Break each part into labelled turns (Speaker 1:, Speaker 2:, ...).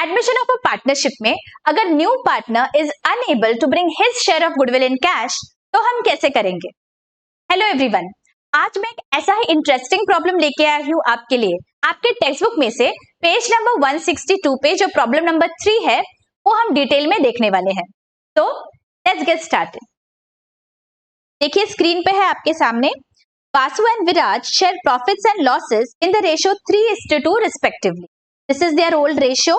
Speaker 1: Admission of a partnership में अगर new partner is unable to bring his share of goodwill in cash तो हम कैसे करेंगे। हेलो एवरीवन, आज मैं एक ऐसा ही इंटरेस्टिंग प्रॉब्लम लेके आई हूँ आपके लिए। आपके टेक्स्ट बुक में से पेज नंबर 162 पे जो प्रॉब्लम नंबर 3 है वो हम डिटेल में देखने वाले हैं। तो लेट्स गेट स्टार्टेड। देखिए स्क्रीन पे है आपके सामने, Vasu and Viraj share profits and losses in the ratio 3:2 respectively. This is their old ratio.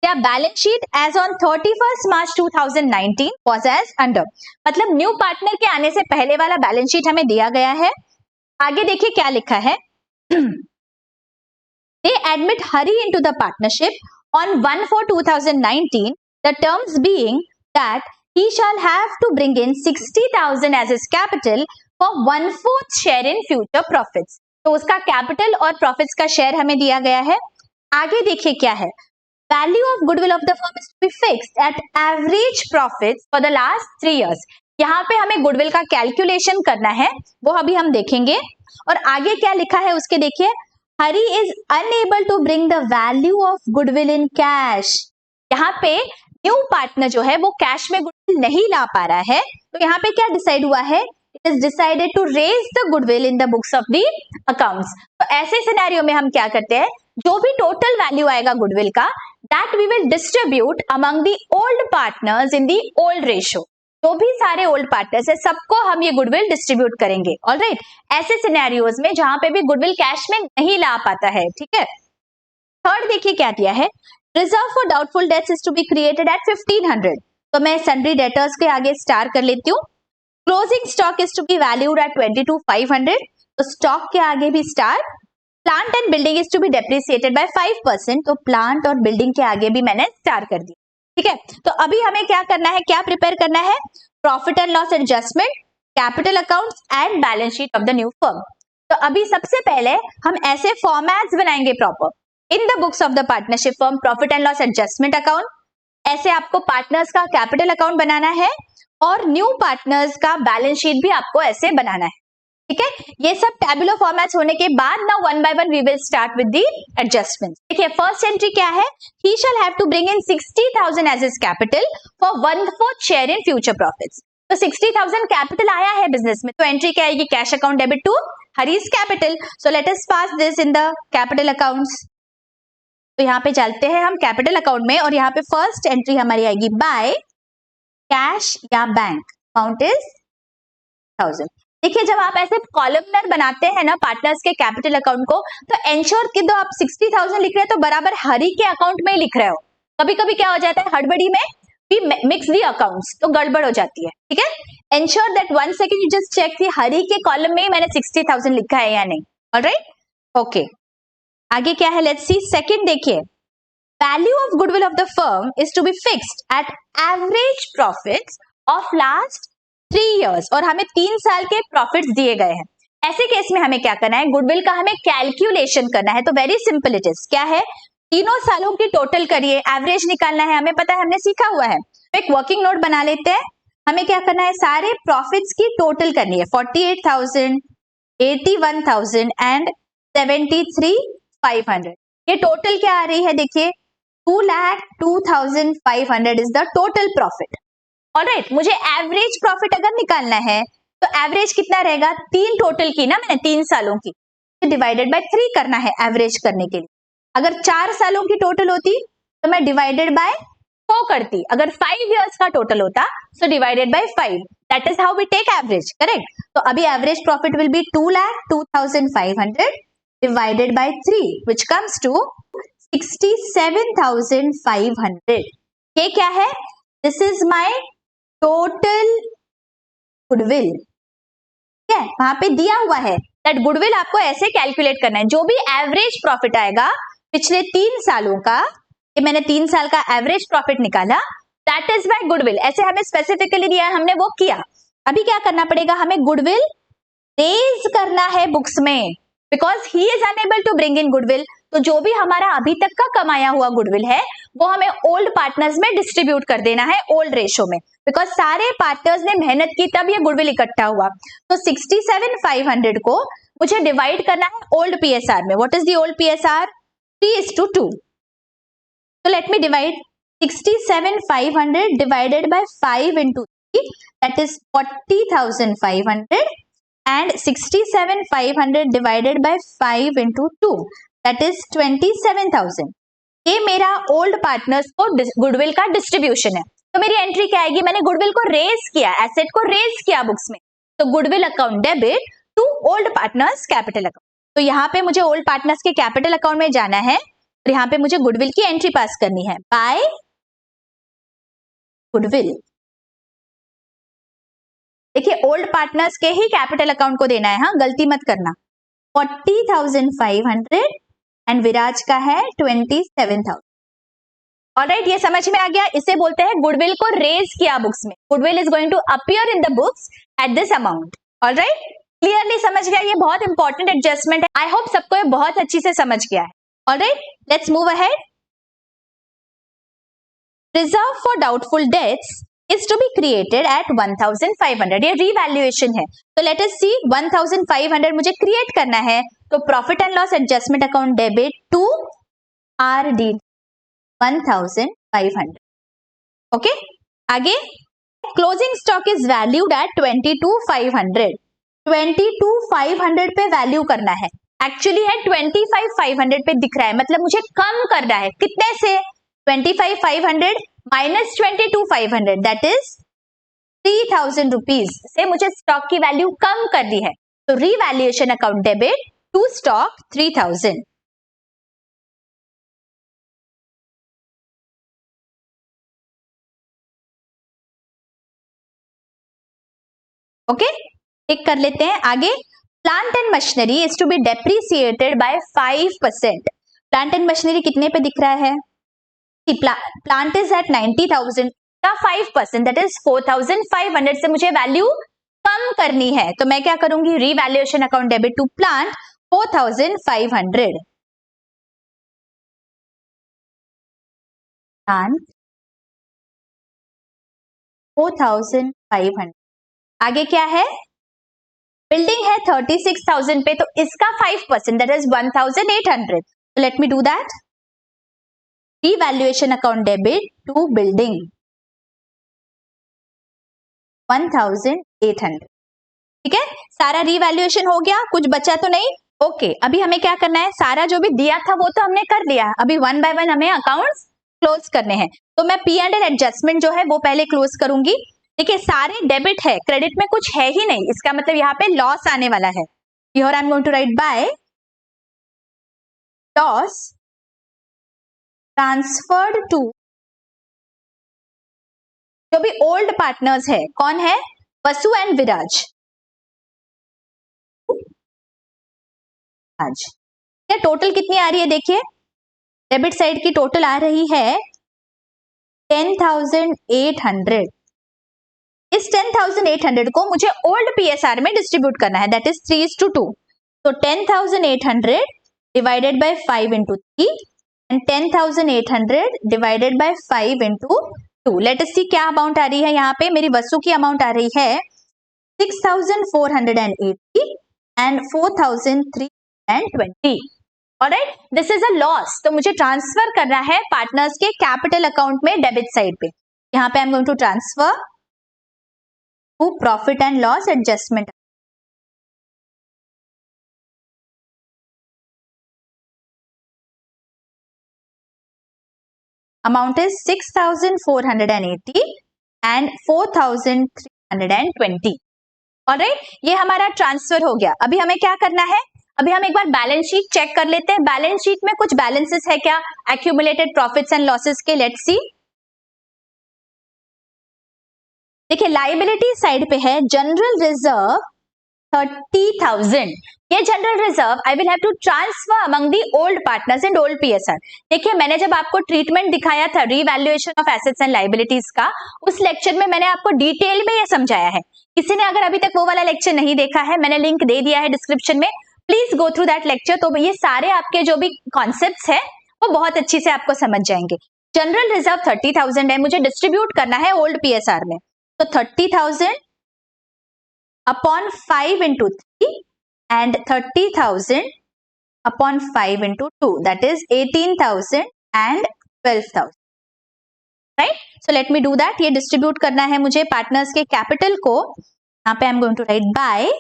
Speaker 1: Their balance sheet as on 31st March 2019 was as under. मतलब न्यू पार्टनर के आने से पहले वाला बैलेंस शीट हमें दिया गया है। आगे देखिए क्या लिखा है। They admit Hari into the partnership on 1/4/2019. The terms being that he shall have to bring in 60,000 as his capital for 1/4 share in future profits. तो उसका कैपिटल और प्रॉफिट्स का शेयर हमें दिया गया है। आगे देखिए क्या है। Value of goodwill of the firm is to be fixed at average profits for the last 3 years। यहाँ पे हमें गुडविल का कैलकुलेशन करना है, वो अभी हम देखेंगे। और आगे क्या लिखा है उसके देखिए, Hari is unable to bring the value of goodwill in cash. यहाँ पे न्यू पार्टनर जो है वो कैश में गुडविल नहीं ला पा रहा है, तो यहाँ पे क्या डिसाइड हुआ है, it is decided to raise the goodwill in the books of the accounts. तो ऐसे सिनेरियो में हम क्या करते हैं, जो भी टोटल वैल्यू आएगा गुडविल का, that we will distribute among the old partners in the old ratio. जो भी सारे ओल्ड पार्टनर्स है सबको हम ये गुडविल डिस्ट्रीब्यूट करेंगे। ऑलराइट, ऐसे सिनेरियोज में जहां पे भी गुडविल कैश में नहीं ला पाता है। ठीक है। थर्ड देखिए क्या दिया है, reserve for doubtful debts is to be created at 1500। तो मैं सन्ड्री डेटर्स के आगे स्टार कर लेती हूँ। Closing stock is to be valued at 22,500। तो स्टॉक के आगे भी star. Plant and building is to be depreciated by 5%। तो प्लांट और बिल्डिंग के आगे भी मैंने स्टार कर दिया। ठीक है। तो अभी हमें क्या करना है, क्या प्रिपेयर करना है, profit and loss adjustment, capital accounts and balance sheet of the new firm. तो अभी सबसे पहले हम ऐसे फॉर्मेट्स बनाएंगे proper. In the books of the partnership firm profit and loss adjustment account, ऐसे आपको पार्टनर्स का कैपिटल अकाउंट बनाना है और न्यू पार्टनर्स का बैलेंस शीट भी आपको ऐसे बनाना है। ठीक है। ये सब टैबुलर फॉर्मेट्स होने के बाद ना one by one we will start with the adjustments. देखिए फर्स्ट एंट्री क्या है, he shall have to bring in 60,000 as his capital for 1/4 share in future profits. तो 60,000 कैपिटल आया है बिजनेस में, तो एंट्री क्या आएगी, cash account debit to Hari's capital. So let us pass this in the capital accounts. तो यहाँ पे चलते हैं हम कैपिटल अकाउंट में, और यहाँ पे फर्स्ट एंट्री हमारी आएगी बाय कैश या बैंक, अमाउंट इज 1000। देखिए जब आप ऐसे कॉलमनर बनाते हैं ना पार्टनर्स के कैपिटल अकाउंट को, तो एंश्योर कि दो आप 60,000 लिख रहे हैं तो बराबर हरी के अकाउंट में ही लिख रहे हो। कभी कभी क्या हो जाता है, हड़बड़ी में भी मिक्स दी अकाउंट्स, तो गड़बड़ हो जाती है। ठीक है। Ensure that 1 second you just check कि हरी के कॉलम में ही मैंने 60,000 लिखा है या नहीं। Alright, okay. आगे क्या है, लेट्स सी सेकंड। देखिए value of goodwill of the firm is to be fixed at average profits of last 3 years, और हमें 3 साल के प्रॉफिट्स दिए गए हैं। ऐसे केस में हमें क्या करना है, गुडविल का हमें कैलकुलेशन करना है। तो वेरी सिंपल इट इज, क्या है, तीनों सालों की टोटल करिए, एवरेज निकालना है, हमें पता है, हमने सीखा हुआ है। तो एक वर्किंग नोट बना लेते हैं। हमें क्या करना है, सारे प्रॉफिट्स की टोटल करनी है, 48,000, 81,000 एंड 73,500। ये टोटल क्या आ रही है, देखिए 2,02,500 is the total profit. Alright, मुझे एवरेज प्रॉफिट अगर निकालना है तो एवरेज कितना रहेगा, 3 टोटल की ना मैंने 3 सालों की, डिवाइडेड बाय 3 करना है एवरेज करने के लिए। अगर 4 सालों की टोटल होती तो मैं डिवाइडेड बाय 4 करती। अगर 5 years का टोटल होता तो divided by 5। That is how we take average, correct. तो अभी average profit will be 2,02,500 divided by 3 which comes to 67,500। ये क्या है, this is my total goodwill. ठीक है, वहां पे दिया हुआ है दैट गुडविल आपको ऐसे कैलकुलेट करना है। जो भी एवरेज प्रॉफिट आएगा पिछले 3 सालों का, ये मैंने 3 साल का एवरेज प्रॉफिट निकाला, दैट इज माय गुडविल। ऐसे हमें स्पेसिफिकली दिया, हमने वो किया। अभी क्या करना पड़ेगा, हमें गुडविल रेज करना है बुक्स में, because he is unable to bring in goodwill. तो जो भी हमारा अभी तक का कमाया हुआ गुडविल है वो हमें ओल्ड पार्टनर्स में डिस्ट्रीब्यूट कर देना है ओल्ड रेशो में, बिकॉज सारे पार्टनर्स ने मेहनत की तब ये गुडविल इकट्ठा हुआ। तो 67,500 को मुझे डिवाइड करना है ओल्ड पीएसआर में। What is the old PSR, 3:2। So let me divide 67,500 divided by 5 into 3, that is 40,500, and 67,500 divided by 5 into 2, that is 27,000. ये मेरा ओल्ड पार्टनर्स को गुडविल का डिस्ट्रीब्यूशन है. तो मेरी एंट्री क्या आएगी? मैंने गुडविल को रेज किया, एसेट को रेज किया बुक्स में, तो goodwill account debit to old partners capital account. तो यहाँ पे मुझे ओल्ड पार्टनर्स के कैपिटल अकाउंट में जाना है और यहाँ पे मुझे गुडविल की एंट्री पास करनी है बाय गुडविल. देखिए ओल्ड पार्टनर्स के ही कैपिटल अकाउंट को देना है, हाँ गलती मत करना. 40,500 एंड विराज का है 27,000. ऑलराइट, ये समझ में आ गया. इसे बोलते हैं गुडविल को रेज किया बुक्स में. Goodwill is going to appear in the books at this amount. Alright, clearly समझ गया. ये बहुत इंपॉर्टेंट एडजस्टमेंट है. आई होप सबको ये बहुत अच्छी से समझ गया है. Alright, let's move ahead. Reserve for doubtful dates is to be created at 1,500. ये रीवैल्यूएशन है. तो लेट अस सी 1,500 मुझे क्रिएट करना है. तो profit and loss adjustment account debit to RD 1,500. Okay, आगे closing stock is valued at 22,500. 22,500 पे value करना है. एक्चुअली है 25,500 पे दिख रहा है, मतलब मुझे कम करना है. कितने से? 25,500 माइनस 22,500, दैट इज 3,000 रुपीज से मुझे स्टॉक की वैल्यू कम करनी है. तो revaluation account debit to stock 3,000. Okay, tick कर लेते हैं. आगे plant and machinery is to be depreciated by 5%. Plant and machinery कितने पे दिख रहा है? प्लांट इज एट 90,000 का 5%, दैट इज 4,500 से मुझे वैल्यू कम करनी है. तो मैं क्या करूंगी? Revaluation account debit to plant 4,500. Plant 4,500. आगे क्या है? बिल्डिंग है 36,000 पे, तो इसका 5% that is 1,800. Late me do that. Revaluation account debit to building 1,800. ठीक है, सारा रीवैल्यूएशन हो गया, कुछ बचा तो नहीं. ओके, अभी हमें क्या करना है? सारा जो भी दिया था वो तो हमने कर लिया. अभी वन बाय वन हमें अकाउंट्स क्लोज करने हैं. तो मैं P&L एडजस्टमेंट जो है वो पहले क्लोज करूंगी. देखिए सारे डेबिट है, क्रेडिट में कुछ है ही नहीं, इसका मतलब यहाँ पे लॉस आने वाला है. Here I am going to write by loss transferred to जो भी ओल्ड पार्टनर्स है. कौन है? वसु एंड विराज. आज क्या टोटल कितनी आ रही है? देखिए डेबिट साइड की टोटल आ रही है 10,800. इस 10,800 को मुझे ओल्ड PSR में डिस्ट्रीब्यूट करना है, दैट इज 3:2. तो 10,800 divided by 5 into 3 and 10,800 divided by 5 into 2. Let us see क्या अमाउंट आ रही है. यहाँ पे मेरी वसु की अमाउंट आ रही है 6,480 and 4,320. Alright, this is a loss. तो मुझे ट्रांसफर करना है पार्टनर्स के कैपिटल अकाउंट में डेबिट साइड पे. यहाँ पे I am going to transfer to profit and loss adjustment. Amount is 6,480 and 4,320. Alright, ये हमारा ट्रांसफर हो गया. अभी हमें क्या करना है? अभी हम एक बार बैलेंस शीट चेक कर लेते हैं. बैलेंस शीट में कुछ बैलेंसेस है क्या एक्यूमुलेटेड प्रॉफिट्स एंड लॉसेस के? Let's see. देखिए लाइबिलिटी साइड पे है जनरल रिजर्व 30,000. ये general reserve I will have to transfer among the old partners and old PSR. देखिए मैंने जब आपको ट्रीटमेंट दिखाया था revaluation of assets and liabilities का, उस लेक्चर में मैंने आपको डिटेल में ये समझाया है. किसी ने अगर अभी तक वो वाला लेक्चर नहीं देखा है, मैंने लिंक दे दिया है डिस्क्रिप्शन में, please go through that lecture. तो ये सारे आपके जो भी कॉन्सेप्ट्स है वो बहुत अच्छी से आपको समझ जाएंगे. जनरल रिजर्व 30,000 है, मुझे डिस्ट्रीब्यूट करना है ओल्ड PSR में. तो 30,000 upon 5 into 3 and 30,000 upon 5 into 2, that is 18,000 and 12,000, right? So let me do that. ये डिस्ट्रीब्यूट करना है मुझे पार्टनर्स के कैपिटल को. यहाँ पे I am going to write by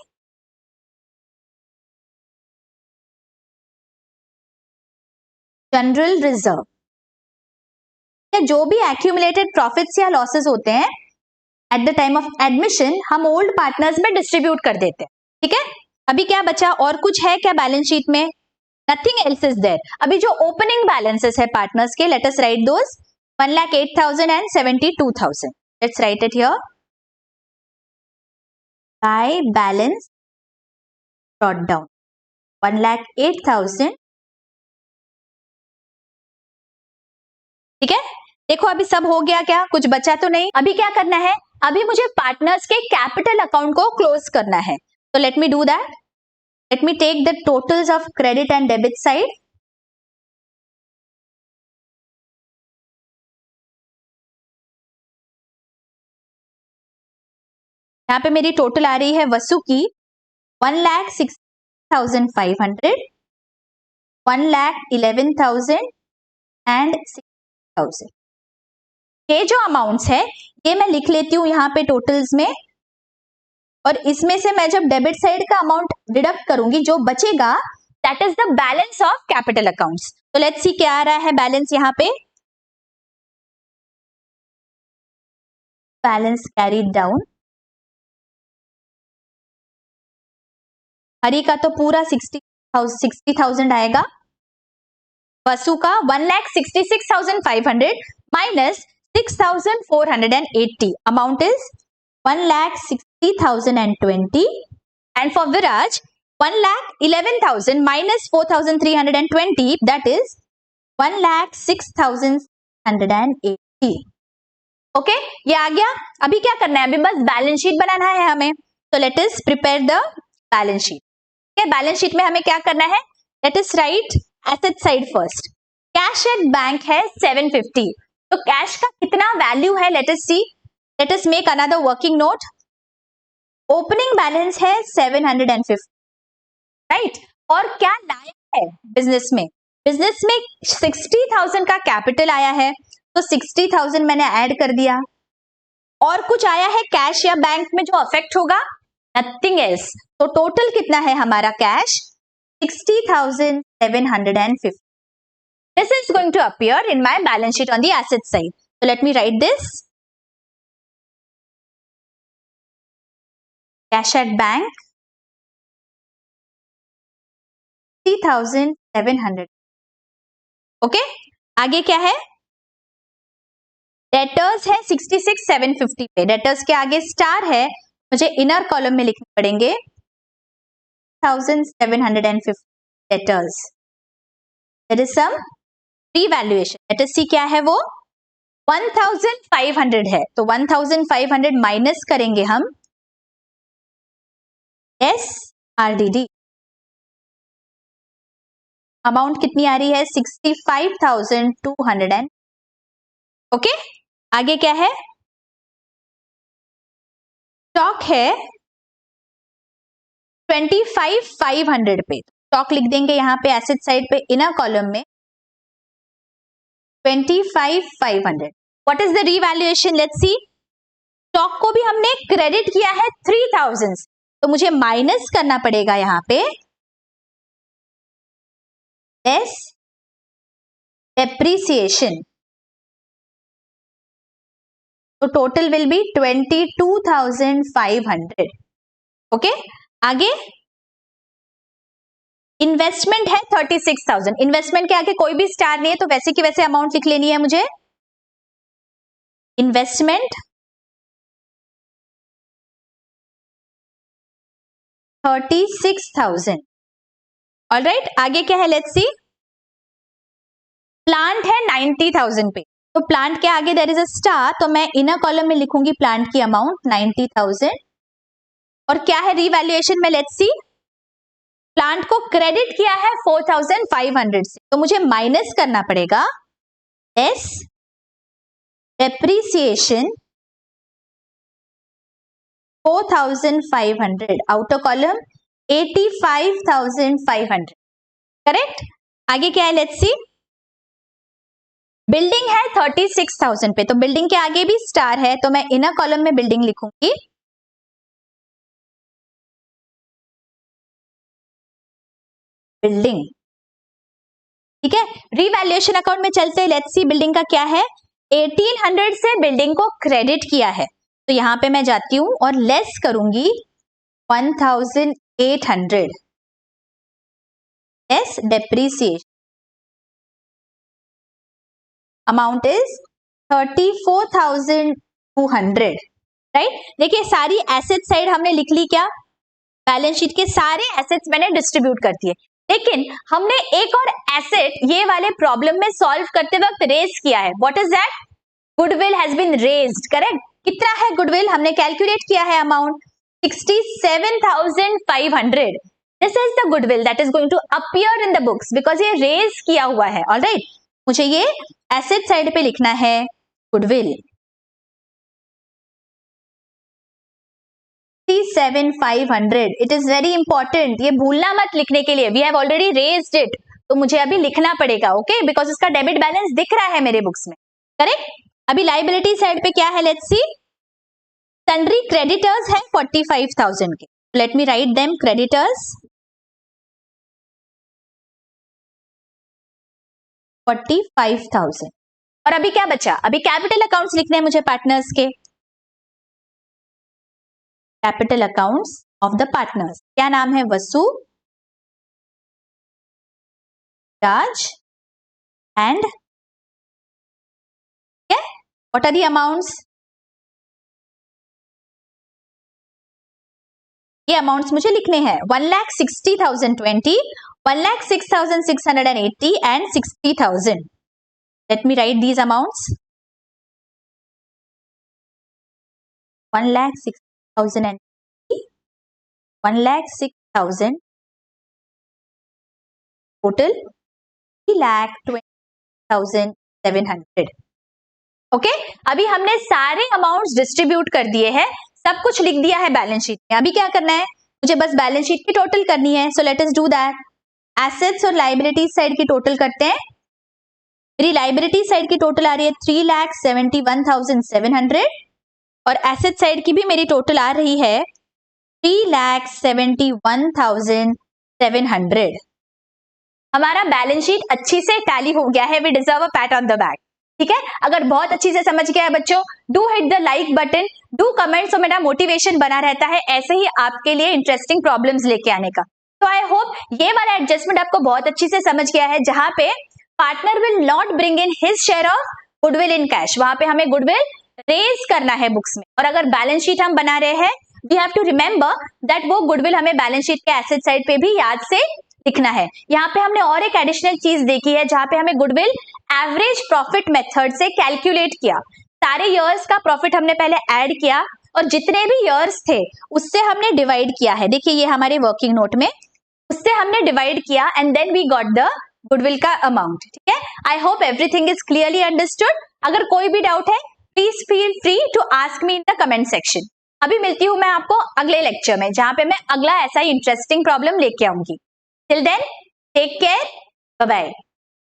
Speaker 1: general reserve. जो भी एक्यूमुलेटेड प्रॉफिट्स या लॉसेस होते हैं at the time of admission हम ओल्ड पार्टनर्स में डिस्ट्रीब्यूट कर देते हैं. ठीक है, अभी क्या बचा? और कुछ है क्या बैलेंस शीट में? Nothing else is there. अभी जो ओपनिंग बैलेंसेस है पार्टनर्स के, let us write those. 1,08,000 and 72,000. Let's write it here. By balance brought down 1,08,000. ठीक है, देखो अभी सब हो गया क्या? कुछ बचा तो नहीं? अभी क्या करना है? अभी मुझे पार्टनर्स के कैपिटल अकाउंट को क्लोज करना है. तो let me do that. Let me take the totals of credit and debit side. यहाँ पे मेरी टोटल आ रही है वसु की 1,06,500, 1,11,000 एंड 6,000. ये जो अमाउंट्स है ये मैं लिख लेती हूँ यहाँ पे टोटल्स में, और इसमें से मैं जब डेबिट साइड का अमाउंट डिडक्ट करूंगी जो बचेगा that is the balance of capital accounts. तो लेट्स सी क्या आ रहा है बैलेंस यहाँ पे. Balance carried down. हरी का तो पूरा 60,000 आएगा. वसु का 1,66,500 minus 6,480. Amount is 1,60,020. And for Viraj 1,11,000 minus 4,320 that is 1,06,180. Okay, ये आ गया. अभी क्या करना है? अभी बस बैलेंस शीट बनाना है हमें. तो let us prepare the balance sheet. Balance sheet में हमें क्या करना है? Let us write asset side first. Cash at bank है 750. तो कैश का कितना वैल्यू है? Let us see. Let us make another working note. Opening balance है 750, राइट? और क्या लाया है बिजनेस में? बिजनेस में 60,000 का कैपिटल आया है, तो 60,000 मैंने ऐड कर दिया. और कुछ आया है कैश या बैंक में जो अफेक्ट होगा? Nothing else. तो टोटल कितना है हमारा cash? 60,750. This is going to appear in my balance sheet on the asset side. So let me write this. Cash at bank 60,700. Okay, आगे क्या है? डेटर्स है 66,750 पे. डेटर्स के आगे स्टार है, मुझे इनर कॉलम में लिखने पड़ेंगे 1,750 debtors. There is some revaluation. Let us see क्या है वो. 1,500 है, तो 1,500 माइनस करेंगे हम SRDD. अमाउंट कितनी आ रही है? 65,200. ओके, आगे क्या है? स्टॉक है 25,500 पे. स्टॉक लिख देंगे यहाँ पे एसेट साइड पे इनर कॉलम में 25,500. What is the revaluation? Let's see. Stock को भी हमने क्रेडिट किया है 3,000, तो मुझे माइनस करना पड़ेगा यहाँ पे लेस डेप्रिसिएशन. तो टोटल विल बी 22,500. ओके, आगे इन्वेस्टमेंट है 36,000. इन्वेस्टमेंट के आगे कोई भी स्टार नहीं है, तो वैसे की वैसे अमाउंट लिख लेनी है मुझे. इन्वेस्टमेंट 36,000. ऑलराइट, आगे क्या है? Let's C. प्लांट है 90,000 पे, तो प्लांट के आगे देयर इज अ स्टार, तो मैं इनर कॉलम में लिखूंगी प्लांट की अमाउंट 90,000. और क्या है रीवैल्यूएशन में? Let's see. प्लांट को क्रेडिट किया है 4,500 से, तो मुझे माइनस करना पड़ेगा less depreciation 4,500. Outer column 85,500. Correct. आगे क्या है? Let's C. बिल्डिंग है 36,000 पे, तो बिल्डिंग के आगे भी स्टार है, तो मैं इनर कॉलम में बिल्डिंग लिखूंगी। बिल्डिंग, ठीक है। रीवैल्यूएशन अकाउंट में चलते हैं, लेट्स सी बिल्डिंग का क्या है। 1800 से बिल्डिंग को क्रेडिट किया है, तो यहां पे मैं जाती हूं और लेस करूंगी 1800 less depreciation, amount is 34,200, right. देखिए सारी एसेट साइड हमने लिख ली, क्या बैलेंस शीट के सारे एसेट्स मैंने डिस्ट्रीब्यूट कर दिए, लेकिन हमने एक और एसेट ये वाले प्रॉब्लम में सॉल्व करते वक्त रेज किया है। What is that? Goodwill has been raised, correct. कितना है गुडविल? हमने कैलकुलेट किया है amount 67,500। This is the goodwill that is going to appear in the books because ये रेज किया हुआ है। ऑलराइट, मुझे ये एसेट साइड पे लिखना है goodwill 67,500। It is very important, ये भूलना मत लिखने के लिए। We have already raised it, तो मुझे अभी लिखना पड़ेगा, ओके, बिकॉज उसका डेबिट बैलेंस दिख रहा है मेरे बुक्स में, करेक्ट। अभी लाइबिलिटी साइड पे क्या है, लेट्स सी। सन्ड्री क्रेडिटर्स है 45,000 के, late me write them. Creditors 45,000, और अभी क्या बचा? अभी कैपिटल अकाउंट्स लिखने हैं मुझे पार्टनर्स के। Capital accounts of the partners, क्या नाम है? Vasu, Raj and what are the amounts? ये अमाउंट्स मुझे लिखने हैं 1,60,020, 1,06,680 and 60,000। Let me write these amounts. 1,60,000 1,06,000 total 3,20,700। Okay, अभी हमने सारे अमाउंट्स डिस्ट्रीब्यूट कर दिए हैं, सब कुछ लिख दिया है बैलेंस शीट में। अभी क्या करना है? मुझे बस बैलेंस शीट की टोटल करनी है, सो let us do that. Assets और लाइबिलिटीज साइड की टोटल करते हैं। मेरी लाइबिलिटी साइड की टोटल आ रही है 3,71,700 और एसेट साइड की भी मेरी टोटल आ रही है 3,71,700। हमारा बैलेंस शीट अच्छी से टैली हो गया है। We deserve a pat on the back, ठीक है। अगर बहुत अच्छी से समझ गया है बच्चों, do hit the like button, do comment, so मेरा मोटिवेशन बना रहता है ऐसे ही आपके लिए इंटरेस्टिंग प्रॉब्लम्स लेके आने का। तो आई होप ये वाला एडजस्टमेंट आपको बहुत अच्छी से समझ गया है, जहां पे partner will not bring in his share of goodwill in cash, वहां पे हमें गुडविल रेज करना है बुक्स में। और अगर बैलेंस शीट हम बना रहे हैं, we have to remember that वो गुडविल हमें बैलेंस शीट के एसेट साइड पे भी याद से लिखना है। यहाँ पे हमने और एक एडिशनल चीज देखी है, जहां पे हमें गुडविल एवरेज प्रॉफिट मेथड से कैलकुलेट किया। सारे ईयर्स का प्रॉफिट हमने पहले ऐड किया और जितने भी ईयर्स थे उससे हमने डिवाइड किया है। देखिए ये हमारे वर्किंग नोट में, उससे हमने डिवाइड किया and then we got the goodwill का अमाउंट, ठीक है। I hope everything is clearly understood. अगर कोई भी डाउट है please feel free to ask me in the comment section. अभी मिलती हूं मैं आपको अगले लेक्चर में, जहां पे मैं अगला ऐसा ही इंटरेस्टिंग प्रॉब्लम लेके आऊंगी। Till then take care, bye bye.